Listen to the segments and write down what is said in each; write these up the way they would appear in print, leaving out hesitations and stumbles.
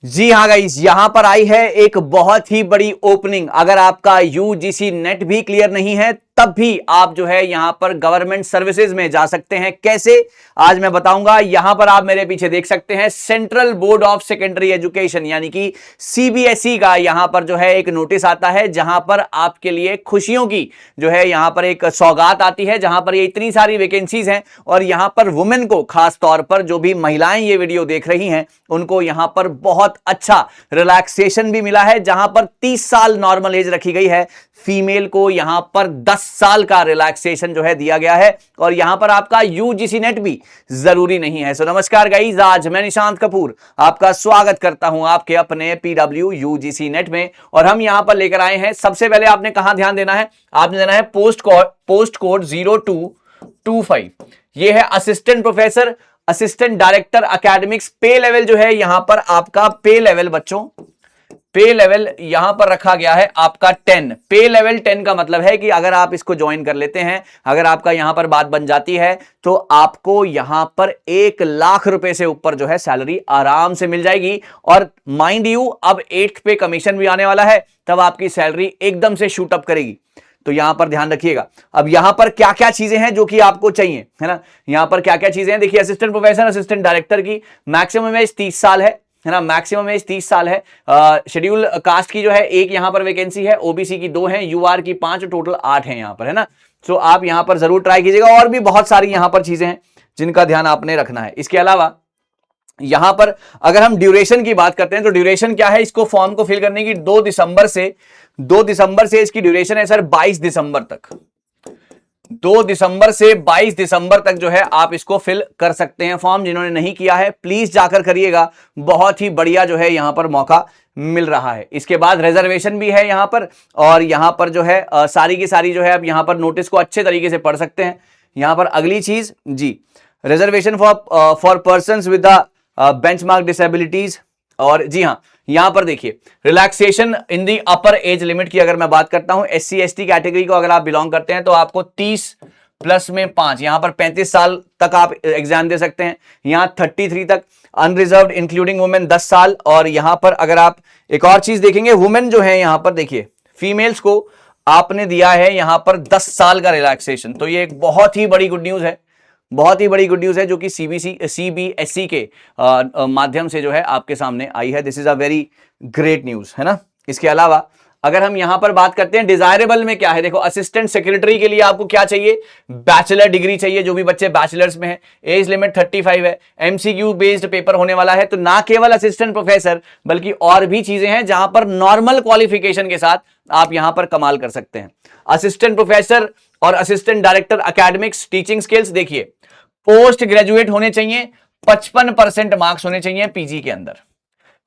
जी हाँ गाइस, यहां पर आई है एक बहुत ही बड़ी ओपनिंग। अगर आपका यूजीसी नेट भी क्लियर नहीं है तब भी आप जो है यहां पर गवर्नमेंट सर्विसेज में जा सकते हैं। कैसे, आज मैं बताऊंगा। यहां पर आप मेरे पीछे देख सकते हैं central board of secondary education यानी कि सीबीएसई का यहां पर जो है एक नोटिस आता है, जहां पर आपके लिए खुशियों की जो है यहां पर एक सौगात आती है, जहां पर ये इतनी सारी वैकेंसीज हैं और यहां पर वुमेन को, खास तौर पर जो भी महिलाएं ये वीडियो देख रही हैं, उनको यहां पर बहुत अच्छा रिलैक्सेशन भी मिला है। जहां पर 30 साल नॉर्मल एज रखी गई है, फीमेल को यहां पर 10 साल का रिलैक्सेशन जो है दिया गया है और यहां पर आपका यूजीसी नेट भी जरूरी नहीं है। सो नमस्कार गाइस, आज मैं निशांत कपूर आपका स्वागत करता हूं आपके अपने पीडब्ल्यू यूजीसी नेट में। और हम यहां पर लेकर आए हैं, सबसे पहले आपने कहां ध्यान देना है, आपने देना है पोस्ट कोड 0225। ये है assistant professor, assistant director academics. पे लेवल जो है यहां पर आपका पे लेवल, बच्चों पे लेवल यहां पर रखा गया है आपका 10। पे लेवल 10 का मतलब है कि अगर आप इसको ज्वाइन कर लेते हैं, अगर आपका यहां पर बात बन जाती है, तो आपको यहां पर 1 लाख रुपए से ऊपर जो है सैलरी आराम से मिल जाएगी। और माइंड यू, अब 8th पे कमीशन भी आने वाला है, तब आपकी सैलरी एकदम से शूट अप करेगी। तो यहां पर ध्यान रखिएगा। अब यहां पर क्या क्या चीजें हैं जो कि आपको चाहिए, है ना। यहां पर क्या क्या चीजें हैं देखिए, असिस्टेंट प्रोफेसर, असिस्टेंट डायरेक्टर की मैक्सिमम एज 30 साल है ना, मैक्सिमम एज 30 साल है। शेड्यूल कास्ट की जो है एक यहां पर वैकेंसी है, ओबीसी की 2 है, यूआर की 5, टोटल 8 है यहां पर, है ना। तो आप यहां पर जरूर ट्राई कीजिएगा। और भी बहुत सारी यहां पर चीजें हैं जिनका ध्यान आपने रखना है। इसके अलावा यहां पर अगर हम ड्यूरेशन की बात करते हैं, तो ड्यूरेशन क्या है, इसको फॉर्म को फिल करने की 2 दिसंबर से इसकी ड्यूरेशन है सर 22 दिसंबर तक। 2 दिसंबर से 22 दिसंबर तक जो है आप इसको फिल कर सकते हैं फॉर्म। जिन्होंने नहीं किया है प्लीज जाकर करिएगा, बहुत ही बढ़िया जो है यहां पर मौका मिल रहा है। इसके बाद रिजर्वेशन भी है यहां पर, और यहां पर जो है सारी की सारी जो है आप यहां पर नोटिस को अच्छे तरीके से पढ़ सकते हैं। यहां पर अगली चीज जी, reservation for persons with the benchmark disabilities. और जी हाँ, यहां पर देखिए relaxation in the upper age limit की अगर मैं बात करता हूं, एससी एसटी कैटेगरी को अगर आप बिलोंग करते हैं तो आपको 30 प्लस में 5, यहां पर 35 साल तक आप एग्जाम दे सकते हैं। यहां 33 तक, अनरिजर्व्ड इंक्लूडिंग वुमेन 10 साल। और यहां पर अगर आप एक और चीज देखेंगे, वुमेन जो है यहां पर देखिए, फीमेल्स को आपने दिया है यहां पर 10 साल का रिलैक्सेशन। तो ये एक बहुत ही बड़ी गुड न्यूज है, बहुत ही बड़ी गुड न्यूज है, जो कि सीबीएसई के माध्यम से जो है आपके सामने आई है। This is a very great news, है ना। इसके अलावा अगर हम यहां पर बात करते हैं डिजायरेबल में क्या है, देखो असिस्टेंट सेक्रेटरी के लिए आपको क्या चाहिए, बैचलर डिग्री चाहिए, जो भी बच्चे बैचलर्स में हैं। एज लिमिट 35 है, एमसीक्यू बेस्ड पेपर होने वाला है। तो ना केवल असिस्टेंट प्रोफेसर बल्कि और भी चीजें हैं जहां पर नॉर्मल क्वालिफिकेशन के साथ आप यहां पर कमाल कर सकते हैं। असिस्टेंट प्रोफेसर और assistant director academics teaching skills, देखिए पोस्ट ग्रेजुएट होने चाहिए, 55% मार्क्स होने चाहिए पीजी के अंदर।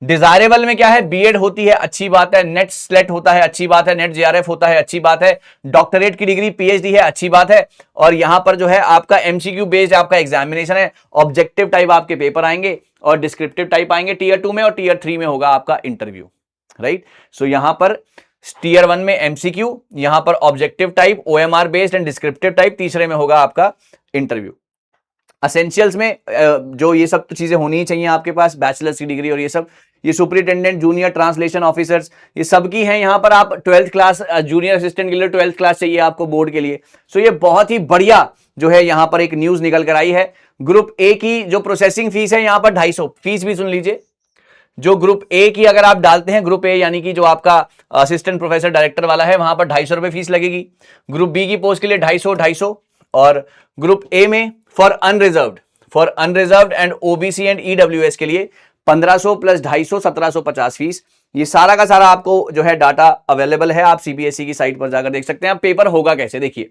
डिजायरेबल में क्या है, बीएड होती है, अच्छी बात है, नेट स्लेट होता है, अच्छी बात है, नेट जेआरएफ होता है, अच्छी बात है, डॉक्टरेट की डिग्री पीएचडी है, अच्छी बात है। और यहां पर जो है आपका एमसीक्यू बेस्ड आपका एग्जामिनेशन है, ऑब्जेक्टिव टाइप आपके पेपर आएंगे और डिस्क्रिप्टिव टाइप आएंगे टीयर 2 में, और टीयर 3 में होगा आपका इंटरव्यू, राइट। सो यहां पर टीयर 1 में एमसीक्यू, यहां पर objective type, OMR based and descriptive type, तीसरे में होगा आपका इंटरव्यू। असेंशियल्स में जो ये सब तो चीजें होनी ही चाहिए आपके पास, बैचलर्स की डिग्री और ये सब, ये सुपरिटेंडेंट, जूनियर ट्रांसलेशन ऑफिसर्स, ये सब की हैं। यहां पर आप 12th क्लास, जूनियर असिस्टेंट के लिए 12th क्लास चाहिए आपको बोर्ड के लिए। सो ये बहुत ही बढ़िया जो है यहां पर एक न्यूज निकल कर आई है। ग्रुप ए की जो प्रोसेसिंग फीस है यहां पर 250, फीस भी सुन लीजिए। जो ग्रुप ए की अगर आप डालते हैं, ग्रुप ए यानी कि जो आपका असिस्टेंट प्रोफेसर डायरेक्टर वाला है, वहां पर 250 रुपए फीस लगेगी। ग्रुप बी की पोस्ट के लिए 250। और ग्रुप ए में for unreserved and OBC and EWS के लिए 1500 प्लस 250, 1750 फीस। ये सारा का सारा आपको जो है डाटा अवेलेबल है, आप सीबीएसई की साइट पर जाकर देख सकते हैं। आप पेपर होगा कैसे, देखिए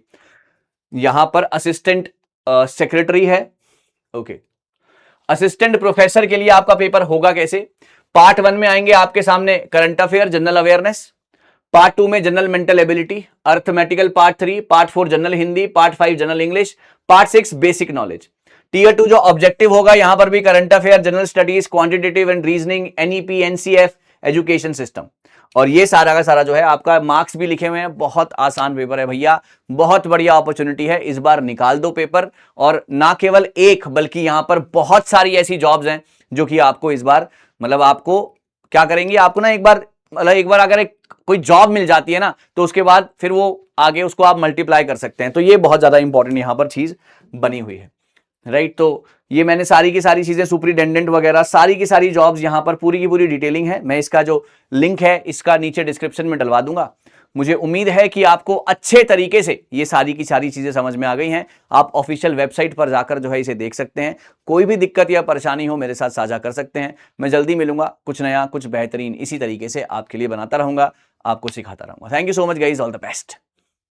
यहां पर असिस्टेंट सेक्रेटरी है, ओके। असिस्टेंट प्रोफेसर के लिए आपका पेपर होगा कैसे, पार्ट 1 में आएंगे आपके सामने current affair, general awareness. Part 2 में general mental ability, arithmetical part 3, part 4 general Hindi, part 5 general English, part 6 basic knowledge. Tier 2 जो ऑब्जेक्टिव होगा, यहां पर भी current affair, general studies, quantitative and reasoning, NEP, NCF, education system. और ये सारा का सारा जो है आपका मार्क्स भी लिखे हुए हैं। बहुत आसान पेपर है भैया, बहुत बढ़िया अपॉर्चुनिटी है, इस बार निकाल दो पेपर। और ना केवल एक बल्कि यहां पर बहुत सारी ऐसी जॉब्स हैं जो कि आपको इस बार मतलब आपको क्या करेंगी, आपको ना एक बार अगर कोई जॉब मिल जाती है ना, तो उसके बाद फिर वो आगे उसको आप मल्टीप्लाई कर सकते हैं। तो ये बहुत ज्यादा इंपॉर्टेंट यहां पर चीज बनी हुई है, राइट। तो ये मैंने सारी की सारी चीजें, सुपरिटेंडेंट वगैरह सारी की सारी जॉब्स यहां पर पूरी की पूरी डिटेलिंग है। मैं इसका जो लिंक है इसका नीचे डिस्क्रिप्शन में डलवा दूंगा। मुझे उम्मीद है कि आपको अच्छे तरीके से ये सारी की सारी चीजें समझ में आ गई हैं। आप ऑफिशियल वेबसाइट पर जाकर जो है इसे देख सकते हैं। कोई भी दिक्कत या परेशानी हो मेरे साथ साझा कर सकते हैं। मैं जल्दी मिलूंगा, कुछ नया कुछ बेहतरीन इसी तरीके से आपके लिए बनाता रहूंगा, आपको सिखाता रहूंगा। Thank you so much guys, all the best.